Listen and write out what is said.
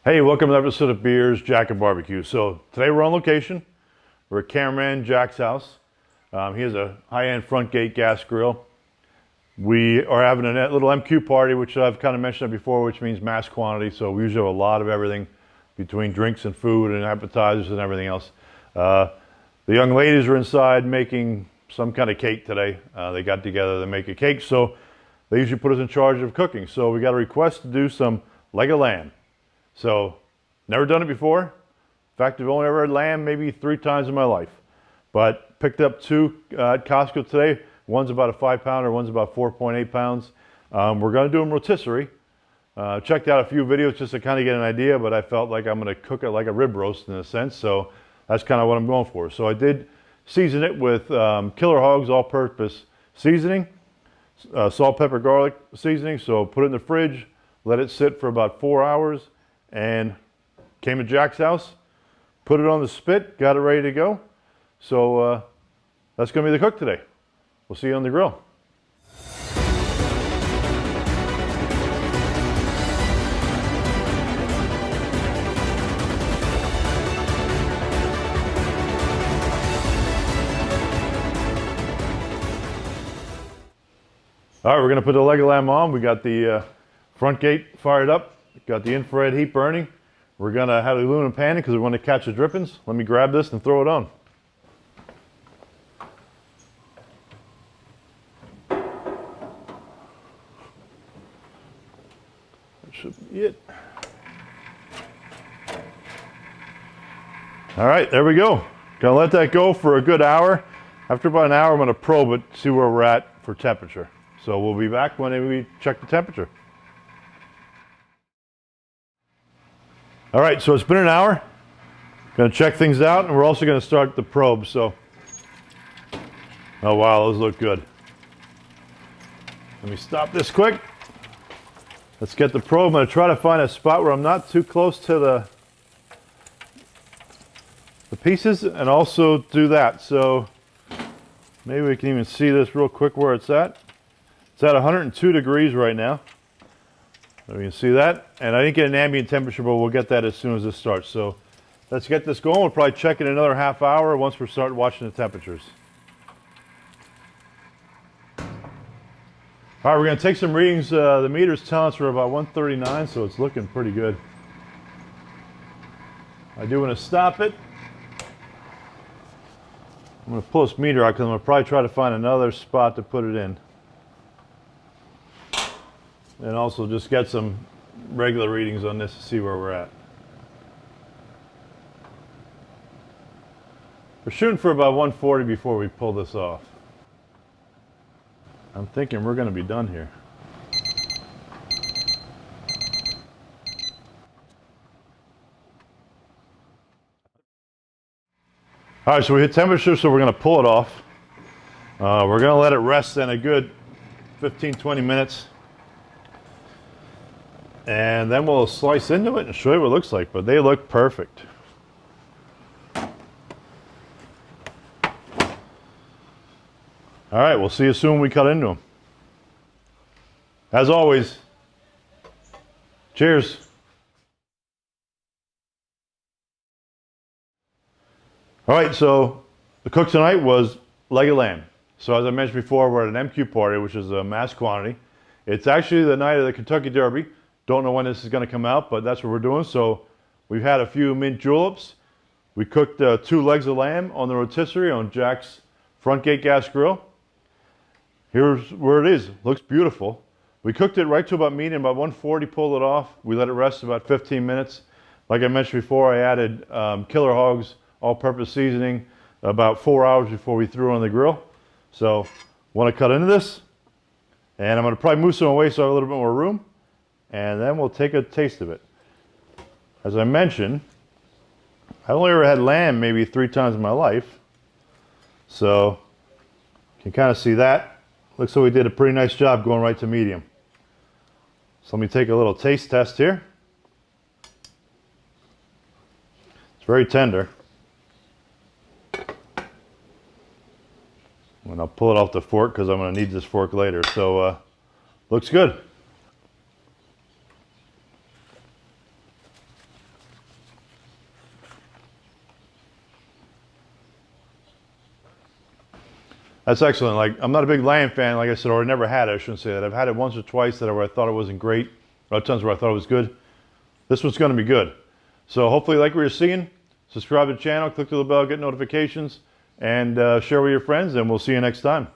Hey, welcome to the episode of Beers, Jack of Barbecue. So today we're on location. We're at cameraman Jack's house. He has a high-end front gate gas grill. We are having a little MQ party, which I've kind of mentioned before, which means mass quantity. So we usually have a lot of everything between drinks and food and appetizers and everything else. The young ladies are inside making some kind of cake today. They got together to make a cake, so they usually put us in charge of cooking. So we got a request to do some leg of lamb. So, never done it before. In fact, I've only ever had lamb maybe 3 times in my life. But picked up 2 at Costco today. One's about a 5-pounder, one's about 4.8 pounds. We're going to do them rotisserie. Checked out a few videos just to kind of get an idea, but I felt like I'm going to cook it like a rib roast in a sense. So, that's kind of what I'm going for. So, I did season it with Killer Hogs all-purpose seasoning, salt, pepper, garlic seasoning. So, put it in the fridge, let it sit for about 4 hours. And came to Jack's house, put it on the spit, got it ready to go. So that's going to be the cook today. We'll see you on the grill. All right, we're going to put the leg of lamb on. We got the front gate fired up. Got the infrared heat burning. We're going to have the aluminum pan because we want to catch the drippings. Let me grab this and throw it on. That should be it. All right, there we go. Gonna let that go for a good hour. After about an hour, I'm going to probe it, see where we're at for temperature. So we'll be back when we check the temperature. All right, so it's been an hour. Going to check things out, and we're also going to start the probe. So, oh wow, those look good. Let me stop this quick. Let's get the probe. I'm going to try to find a spot where I'm not too close to the pieces, and also do that. So maybe we can even see this real quick where it's at. It's at 102 degrees right now. So you can see that, and I didn't get an ambient temperature, but we'll get that as soon as this starts. So let's get this going. We'll probably check in another half hour once we start watching the temperatures. All right, we're going to take some readings. The meter's telling us we're about 139, so it's looking pretty good. I do want to stop it. I'm going to pull this meter out because I'm going to probably try to find another spot to put it in. And also just get some regular readings on this to see where we're at. We're shooting for about 140 before we pull this off. I'm thinking we're going to be done here. All right, so we hit temperature, so we're going to pull it off. We're going to let it rest in a good 15-20 minutes. And then we'll slice into it and show you what it looks like, but they look perfect. All right, we'll see you soon when we cut into them. As always, cheers. All right, so the cook tonight was leg of lamb. So as I mentioned before, we're at an MQ party, which is a mass quantity. It's actually the night of the Kentucky Derby. Don't know when this is going to come out, but that's what we're doing. So we've had a few mint juleps. We cooked 2 legs of lamb on the rotisserie on Jack's front gate gas grill. Here's where it is. Looks beautiful. We cooked it right to about medium, about 140, pulled it off. We let it rest about 15 minutes. Like I mentioned before, I added Killer Hogs all-purpose seasoning about 4 hours before we threw it on the grill. So want to cut into this. And I'm going to probably move some away so I have a little bit more room. And then we'll take a taste of it. As I mentioned, I've only ever had lamb maybe 3 times in my life. So you can kind of see that. Looks like we did a pretty nice job going right to medium. So let me take a little taste test here. It's very tender. And I'll pull it off the fork because I'm going to need this fork later. So looks good. That's excellent. Like, I'm not a big lamb fan, like I said, or I never had it. I shouldn't say that. I've had it once or twice where I thought it wasn't great, or times where I thought it was good. This one's going to be good. So hopefully, like what you're seeing, subscribe to the channel, click the bell, get notifications, and share with your friends, and we'll see you next time.